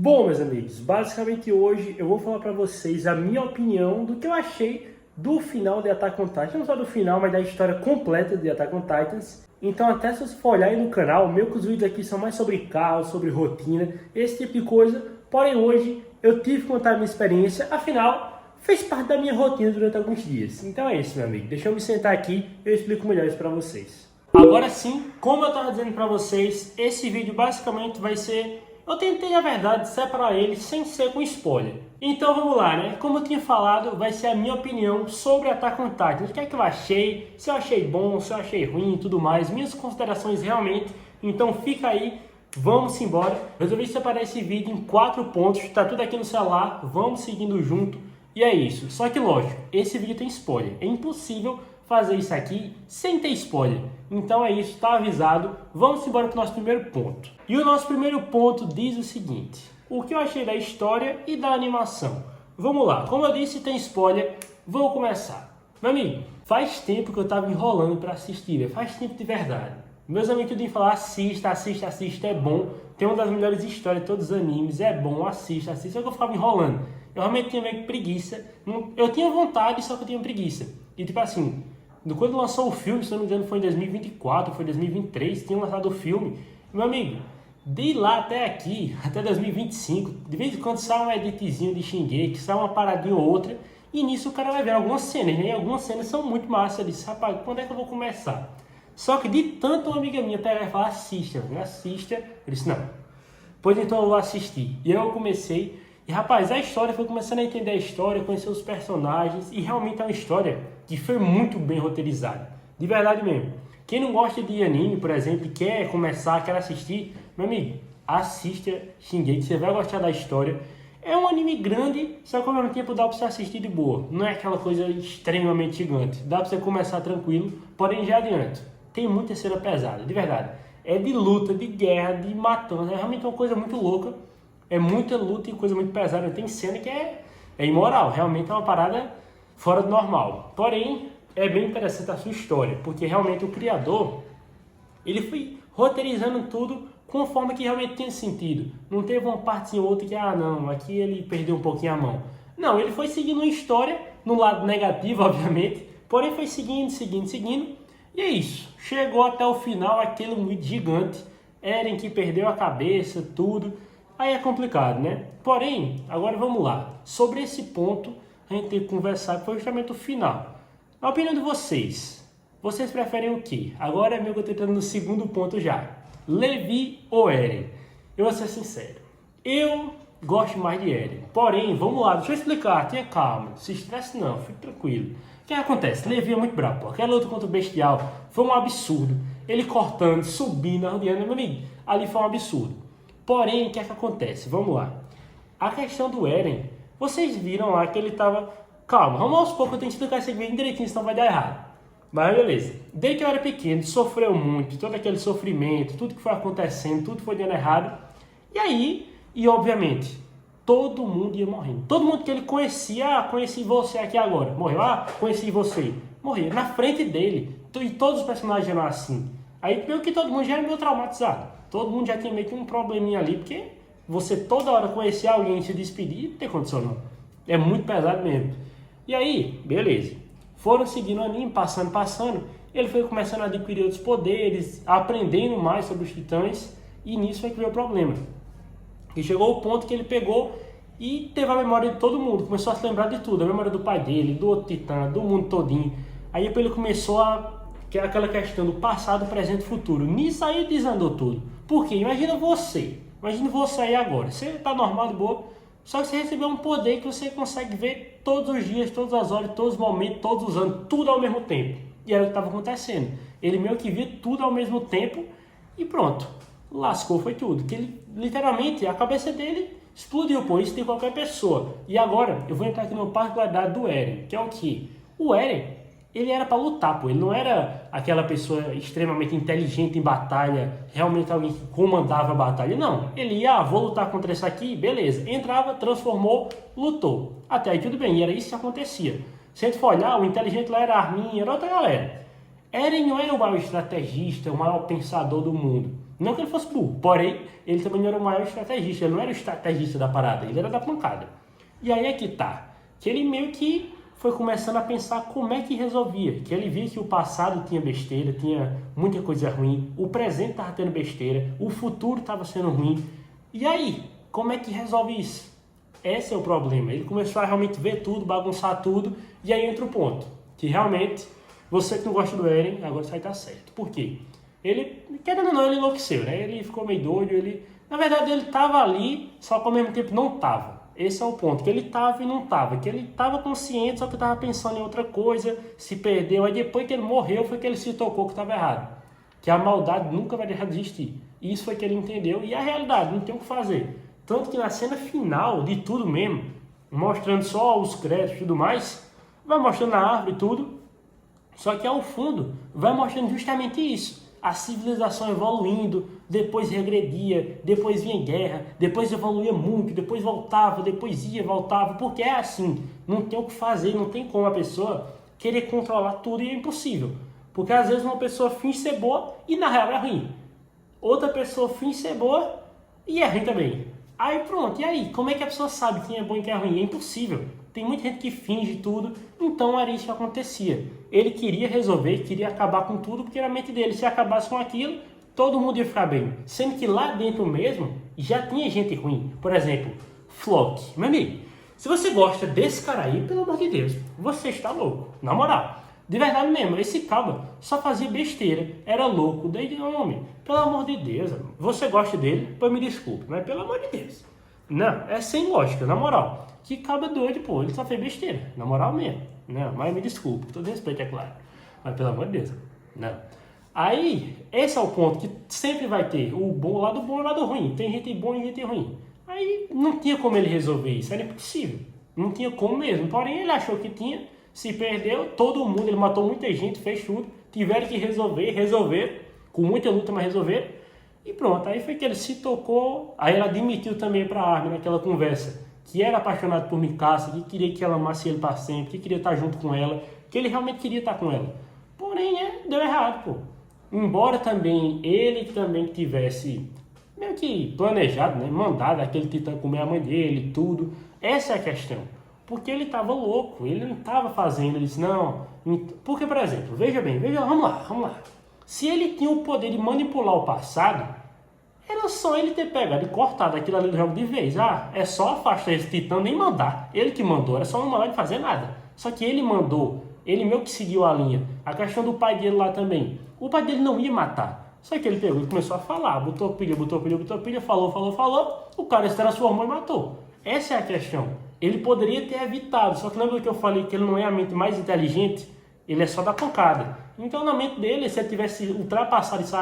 Bom, meus amigos, basicamente hoje eu vou falar pra vocês a minha opinião do que eu achei do final de Attack on Titan, não só do final, mas da história completa de Attack on Titans. Então até se você for olhar aí no canal, meio que os vídeos aqui são mais sobre carro, sobre rotina, esse tipo de coisa. Porém hoje eu tive que contar a minha experiência, afinal fez parte da minha rotina durante alguns dias. Então é isso, meu amigo, deixa eu me sentar aqui e eu explico melhor isso pra vocês. Agora sim, como eu estava dizendo pra vocês, esse vídeo basicamente vai ser... Eu tentei, na verdade, separar ele sem ser com spoiler. Então vamos lá, né? Como eu tinha falado, vai ser a minha opinião sobre Attack on Titan. O que é que eu achei, se eu achei bom, se eu achei ruim e tudo mais. Minhas considerações realmente. Então fica aí, vamos embora. Resolvi separar esse vídeo em 4 pontos. Tá tudo aqui no celular, vamos seguindo junto. E é isso. Só que lógico, esse vídeo tem spoiler. É impossível fazer isso aqui sem ter spoiler. Então é isso, tá avisado. Vamos embora para o nosso primeiro ponto. E o nosso primeiro ponto diz o seguinte: o que eu achei da história e da animação. Vamos lá, como eu disse, tem spoiler. Vou começar. Meu amigo, faz tempo que eu tava enrolando para assistir, faz tempo de verdade. Meus amigos tudinho falar, assista, é bom. Tem uma das melhores histórias de todos os animes, é bom, assista. Só que eu ficava enrolando. Eu realmente tinha meio que preguiça. Eu tinha vontade, só que eu tinha preguiça. E tipo assim, quando lançou o filme, se eu não me engano foi em 2024, foi em 2023, tinha lançado o filme. Meu amigo, de lá até aqui, até 2025, de vez em quando sai um editzinho de Shingeki, sai uma paradinha ou outra, e nisso o cara vai ver algumas cenas, né? E algumas cenas são muito massas. Eu disse, rapaz, quando é que eu vou começar? Só que de tanto uma amiga minha pegar e falar, assista, eu disse, não. Pois então eu vou assistir. E eu comecei, e rapaz, a história, foi começando a entender a história, conhecer os personagens, e realmente é uma história que foi muito bem roteirizada. De verdade mesmo. Quem não gosta de anime, por exemplo, e quer começar, quer assistir, meu amigo, assista Shingeki, você vai gostar da história. É um anime grande, só que ao mesmo tempo dá pra você assistir de boa. Não é aquela coisa extremamente gigante. Dá pra você começar tranquilo, porém já adianto. Tem muita cena pesada, de verdade. É de luta, de guerra, de matança. É realmente uma coisa muito louca. É muita luta e coisa muito pesada. Tem cena que é imoral. Realmente é uma parada fora do normal. Porém, é bem interessante a sua história. Porque realmente o criador, ele foi roteirizando tudo conforme que realmente tinha sentido. Não teve uma parte ou outra que, não, aqui ele perdeu um pouquinho a mão. Não, ele foi seguindo uma história, no lado negativo, obviamente. Porém, foi seguindo. E é isso. Chegou até o final, aquele muito gigante. Eren que perdeu a cabeça, tudo. Aí é complicado, né? Porém, agora vamos lá. Sobre esse ponto, a gente tem que conversar, que foi justamente o final. Na opinião de vocês, vocês preferem o quê? Agora é meu que eu tô entrando no segundo ponto já. Levi ou Eren? Eu vou ser sincero. Eu gosto mais de Eren. Porém, vamos lá, deixa eu explicar. Tenha calma. Se estresse não, fique tranquilo. O que acontece? Levi é muito bravo, pô. Aquela luta contra o Bestial foi um absurdo. Ele cortando, subindo, arrodeando, meu amigo. Ali foi um absurdo. Porém, o que acontece? Vamos lá. A questão do Eren, vocês viram lá que ele tava... Calma, vamos aos poucos, eu tenho que explicar isso aqui bem direitinho, senão vai dar errado. Mas beleza. Desde que eu era pequeno, sofreu muito, todo aquele sofrimento, tudo que foi acontecendo, tudo foi dando errado. E aí, obviamente, todo mundo ia morrendo. Todo mundo que ele conhecia, conheci você aqui agora, morreu. Conheci você, morreu. Na frente dele, e todos os personagens eram assim. Aí meio que todo mundo já era meio traumatizado. Todo mundo já tinha meio que um probleminha ali, porque você toda hora conhecer alguém e se despedir, não tem condição não. É muito pesado mesmo. E aí, beleza. Foram seguindo o anime, passando. Ele foi começando a adquirir outros poderes, aprendendo mais sobre os titãs. E nisso foi que veio o problema. E chegou o ponto que ele pegou e teve a memória de todo mundo. Começou a se lembrar de tudo. A memória do pai dele, do outro titã, do mundo todinho. Aí ele começou que é aquela questão do passado, presente e futuro. Nisso aí desandou tudo. Por quê? Imagina você aí agora. Você tá normal, de boa. Só que você recebeu um poder que você consegue ver todos os dias, todas as horas, todos os momentos, todos os anos, tudo ao mesmo tempo. E era o que estava acontecendo. Ele meio que via tudo ao mesmo tempo e pronto. Lascou, foi tudo. Que ele, literalmente, a cabeça dele explodiu, pô. Isso tem qualquer pessoa. E agora, eu vou entrar aqui numa particularidade do Eren, que é o quê? O Eren, ele era para lutar, pô. Ele não era aquela pessoa extremamente inteligente em batalha, realmente alguém que comandava a batalha. Não, ele ia, vou lutar contra esse aqui, beleza. Entrava, transformou, lutou. Até aí tudo bem, e era isso que acontecia. Se a gente for olhar, o inteligente lá era Armin, era outra galera. Eren não era o maior estrategista, o maior pensador do mundo. Não que ele fosse burro, porém, ele também não era o maior estrategista, ele não era o estrategista da parada, ele era da pancada. E aí é que tá, que ele meio que foi começando a pensar como é que resolvia, que ele via que o passado tinha besteira, tinha muita coisa ruim, o presente estava tendo besteira, o futuro estava sendo ruim. E aí, como é que resolve isso? Esse é o problema. Ele começou a realmente ver tudo, bagunçar tudo, e aí entra o ponto, que realmente, você que não gosta do Eren, agora você vai estar certo. Por quê? Ele, querendo ou não, ele enlouqueceu, né? Ele ficou meio doido, na verdade ele estava ali, só que ao mesmo tempo não estava. Esse é o ponto, que ele estava e não estava, que ele estava consciente, só que estava pensando em outra coisa, se perdeu, aí depois que ele morreu foi que ele se tocou que estava errado, que a maldade nunca vai deixar de existir. Isso foi que ele entendeu, e a realidade, não tem o que fazer. Tanto que na cena final de tudo mesmo, mostrando só os créditos e tudo mais, vai mostrando a árvore e tudo, só que ao fundo vai mostrando justamente isso. A civilização evoluindo, depois regredia, depois vinha guerra, depois evoluía muito, depois voltava, depois ia, voltava, porque é assim, não tem o que fazer, não tem como a pessoa querer controlar tudo e é impossível. Porque às vezes uma pessoa finge ser boa e na real é ruim. Outra pessoa finge ser boa e é ruim também. Aí pronto, e aí? Como é que a pessoa sabe quem é bom e quem é ruim? É impossível. Tem muita gente que finge tudo, então era isso que acontecia. Ele queria resolver, queria acabar com tudo, porque na mente dele, se acabasse com aquilo, todo mundo ia ficar bem. Sendo que lá dentro mesmo, já tinha gente ruim. Por exemplo, Flock. Meu amigo, se você gosta desse cara aí, pelo amor de Deus, você está louco. Na moral. De verdade mesmo, esse cabra só fazia besteira, era louco, desde o nome. Pelo amor de Deus, você gosta dele? Pois me desculpe, mas pelo amor de Deus. Não, é sem lógica, na moral. Que cabra doido, pô, ele só fez besteira, na moral mesmo. Não, mas me desculpe, todo respeito, é claro. Mas pelo amor de Deus, não. Aí, esse é o ponto que sempre vai ter, o lado bom e o lado ruim. Tem gente boa e gente ruim. Aí não tinha como ele resolver isso, era impossível. Não tinha como mesmo, porém ele achou que tinha, se perdeu, todo mundo, ele matou muita gente, fez tudo, tiveram que resolver, com muita luta, mas resolver. E pronto, aí foi que ele se tocou, aí ela admitiu também pra Armin naquela conversa, que era apaixonado por Mikasa, que queria que ela amasse ele para sempre, que queria estar junto com ela, que ele realmente queria estar com ela. Porém, deu errado, pô. Embora também ele também tivesse meio que planejado, né, mandado aquele titã comer a mãe dele, tudo. Essa é a questão. Porque ele estava louco, ele não estava fazendo, ele disse, não. Porque, por exemplo, veja bem, vamos lá. Se ele tinha o poder de manipular o passado, era só ele ter pegado e cortado aquilo ali do jogo de vez. Ah, é só afastar esse titã, nem mandar. Ele que mandou, era só não mandar de fazer nada. Só que ele mandou, ele meio que seguiu a linha. A questão do pai dele lá também. O pai dele não ia matar. Só que ele pegou e começou a falar. Botou pilha, falou. O cara se transformou e matou. Essa é a questão. Ele poderia ter evitado. Só que lembra que eu falei que ele não é a mente mais inteligente? Ele é só da pancada. Então na mente dele, se ele tivesse ultrapassado isso,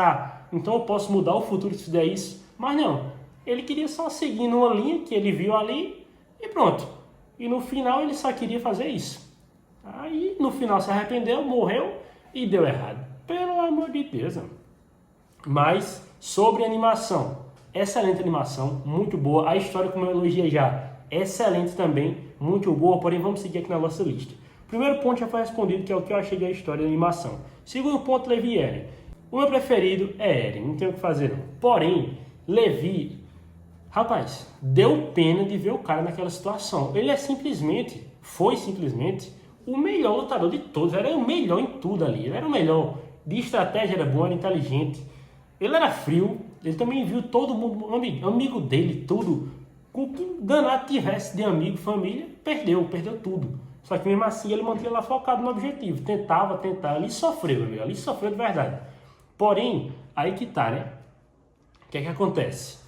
então eu posso mudar o futuro se fizer isso. Mas não. Ele queria só seguir numa linha que ele viu ali e pronto. E no final ele só queria fazer isso. Aí no final se arrependeu, morreu e deu errado. Pelo amor de Deus, mano. Mas sobre animação. Excelente animação, muito boa. A história, como eu elogiei já, excelente também, muito boa. Porém, vamos seguir aqui na nossa lista. Primeiro ponto já foi respondido, que é o que eu achei da história da animação. Segundo ponto, Levi e Eren. O meu preferido é Eren, não tem o que fazer não. Porém, Levi, rapaz, deu pena de ver o cara naquela situação. Ele foi simplesmente o melhor lutador de todos. Era o melhor em tudo ali. Ele era o melhor. De estratégia era bom, era inteligente. Ele era frio. Ele também viu todo mundo, amigo dele, tudo. Com que danado tivesse de amigo, família, perdeu tudo. Só que mesmo assim ele mantinha lá focado no objetivo. Tentava. Ali sofreu, amigo. Ali sofreu de verdade. Porém, aí que tá, né? O que é que acontece?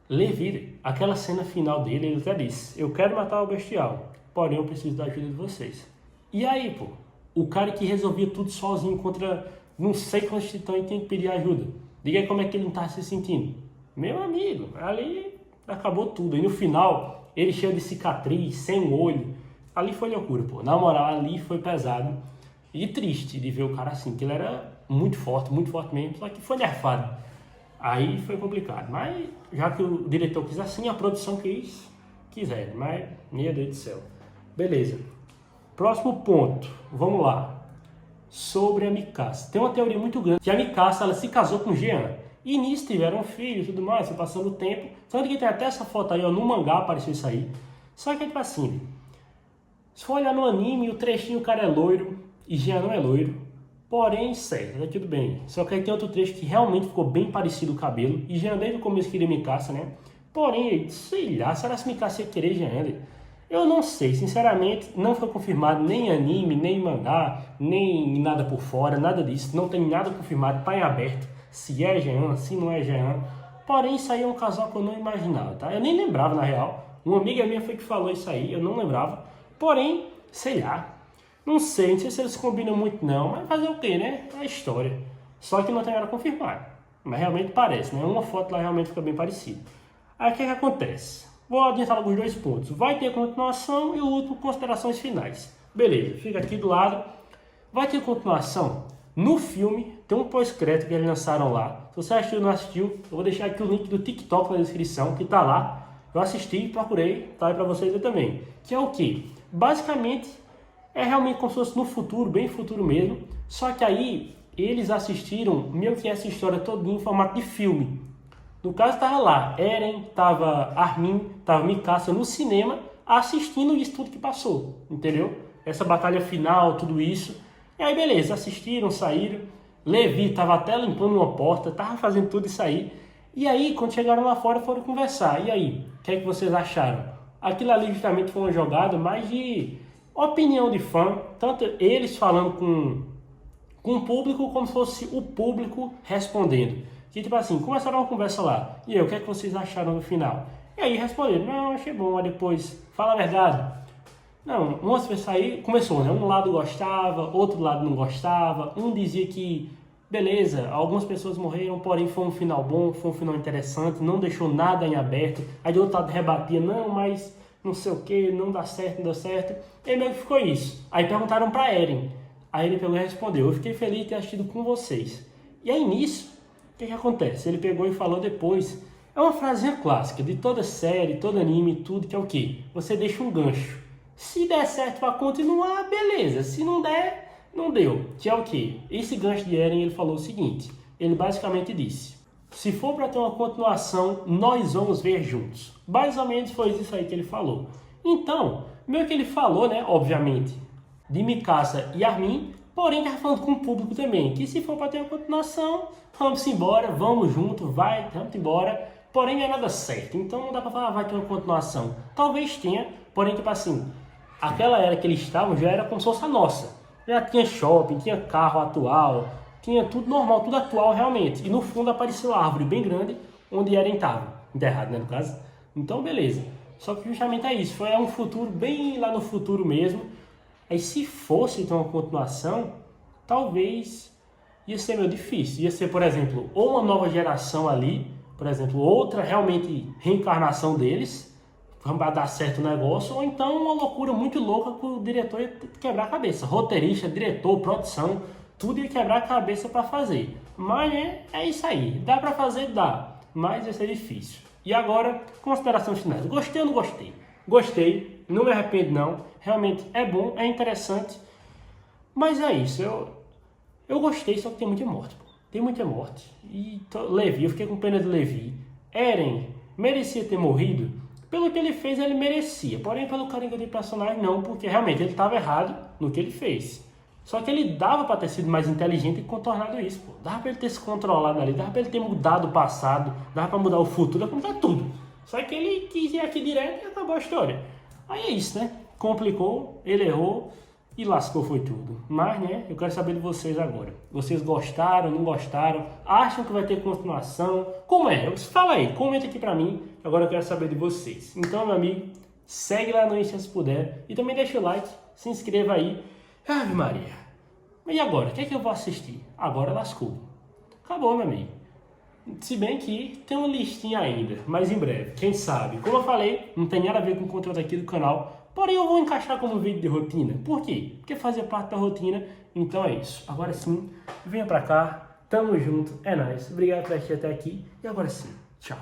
Levi, aquela cena final dele, ele até disse, eu quero matar o bestial, porém eu preciso da ajuda de vocês. E aí, pô? O cara que resolvia tudo sozinho contra não sei quantos titãs e tem que pedir ajuda. Diga aí como é que ele não tá se sentindo. Meu amigo, ali acabou tudo. E no final, ele cheio de cicatriz, sem olho. Ali foi loucura, pô. Na moral, ali foi pesado. E triste de ver o cara assim, que ele era muito forte mesmo, só que foi nerfado. Aí foi complicado. Mas já que o diretor quis assim, a produção quiser. Mas, meu Deus do céu. Beleza. Próximo ponto. Vamos lá. Sobre a Mikasa. Tem uma teoria muito grande que a Mikasa ela se casou com Jean. E nisso tiveram um filho e tudo mais, foi passando o tempo. Tanto que tem até essa foto aí, ó, no mangá apareceu isso aí. Só que é tipo assim, se for olhar no anime, o trechinho o cara é loiro e Jean não é loiro. Porém, certo, tá tudo bem. Só que aí tem outro trecho que realmente ficou bem parecido o cabelo. E Jean desde o começo queria Mikasa, né? Porém, sei lá, será que Mikasa ia querer Jean? Eu não sei, sinceramente, não foi confirmado nem anime, nem mangá, nem nada por fora, nada disso. Não tem nada confirmado, tá em aberto. Se é Jean, se não é Jean. Porém, isso aí é um casal que eu não imaginava, tá? Eu nem lembrava, na real. Uma amiga minha foi que falou isso aí, eu não lembrava. Porém, sei lá. Não sei se eles combinam muito não, mas fazer o quê, né? É a história. Só que não tem nada confirmado. Mas realmente parece, né? Uma foto lá realmente fica bem parecida. Aí o que acontece? Vou adiantar alguns dois pontos. Vai ter continuação e o último, considerações finais. Beleza, fica aqui do lado. Vai ter continuação? No filme, tem um pós-crédito que eles lançaram lá. Se você assistiu ou não assistiu, eu vou deixar aqui o link do TikTok na descrição, que tá lá. Eu assisti, procurei, tá aí pra vocês também. Que é o quê? Basicamente, é realmente como se fosse no futuro, bem futuro mesmo. Só que aí, eles assistiram meio que essa história toda em formato de filme. No caso, tava lá, Eren, tava Armin, tava Mikasa no cinema, assistindo isso tudo que passou, entendeu? Essa batalha final, tudo isso. E aí, beleza, assistiram, saíram. Levi tava até limpando uma porta, tava fazendo tudo isso aí. E aí, quando chegaram lá fora, foram conversar. E aí, o que é que vocês acharam? Aquilo ali justamente foi uma jogada mais de opinião de fã, tanto eles falando com o público, como se fosse o público respondendo. Que tipo assim, começaram uma conversa lá. E aí, o que é que vocês acharam no final? E aí responderam, não, achei bom. Aí depois, fala a verdade. Não, antes de sair, começou, né? Um lado gostava, outro lado não gostava. Um dizia que, beleza, algumas pessoas morreram, porém foi um final bom, foi um final interessante, não deixou nada em aberto. Aí de outro lado rebatia, não, mas não sei o que, não dá certo, não deu certo. E meio que ficou isso. Aí perguntaram pra Eren. Aí ele pegou e respondeu, eu fiquei feliz de ter assistido com vocês. E aí nisso, o que acontece? Ele pegou e falou depois. É uma frasinha clássica de toda série, todo anime, tudo, que é o quê? Você deixa um gancho. Se der certo para continuar, beleza. Se não der, não deu. Que é o quê? Esse gancho de Eren, ele falou o seguinte. Ele basicamente disse, se for para ter uma continuação, nós vamos ver juntos. Basicamente foi isso aí que ele falou. Então, meio que ele falou, né, obviamente, de Mikasa e Armin, porém tá falando com o público também, que se for para ter uma continuação, vamos embora, vamos junto, vamos embora, porém não é nada certo, então não dá para falar, vai ter uma continuação. Talvez tenha, porém tipo assim, aquela era que eles estavam já era como se fosse a nossa, já tinha shopping, tinha carro atual, tinha tudo normal, tudo atual realmente, e no fundo apareceu uma árvore bem grande, onde Eren estava, enterrado, né, no caso. Então beleza, só que justamente é isso, foi um futuro bem lá no futuro mesmo. Aí se fosse ter uma continuação, talvez ia ser meio difícil. Ia ser, por exemplo, ou uma nova geração ali, por exemplo, outra realmente reencarnação deles, vai dar certo o negócio, ou então uma loucura muito louca que o diretor ia quebrar a cabeça. Roteirista, diretor, produção, tudo ia quebrar a cabeça para fazer. Mas é isso aí, dá para fazer? Dá, mas vai ser difícil. E agora, considerações finais. Gostei ou não gostei? Gostei, não me arrependo não, realmente é bom, é interessante, mas é isso, eu gostei, só que tem muita morte, pô. Tem muita morte, e Levi, eu fiquei com pena de Levi. Eren merecia ter morrido, pelo que ele fez ele merecia, porém pelo carinho de personagem não, porque realmente ele estava errado no que ele fez. Só que ele dava para ter sido mais inteligente e contornado isso, pô. Dava para ele ter se controlado ali, dava para ele ter mudado o passado, dava para mudar o futuro, dava para mudar tudo. Só que ele quis ir aqui direto e acabou a história. Aí é isso, né? Complicou, ele errou e lascou foi tudo. Mas, né, eu quero saber de vocês agora. Vocês gostaram, não gostaram? Acham que vai ter continuação? Como é? Fala aí, comenta aqui pra mim. Agora eu quero saber de vocês. Então, meu amigo, segue lá no Insta se puder. E também deixa o like, se inscreva aí. Ave Maria. E agora? O que é que eu vou assistir? Agora lascou. Acabou, meu amigo. Se bem que tem uma listinha ainda, mas em breve, quem sabe. Como eu falei, não tem nada a ver com o conteúdo aqui do canal, porém eu vou encaixar como vídeo de rotina. Por quê? Porque fazia parte da rotina, então é isso. Agora sim, venha pra cá, tamo junto, é nóis. Obrigado por assistir até aqui e agora sim, tchau.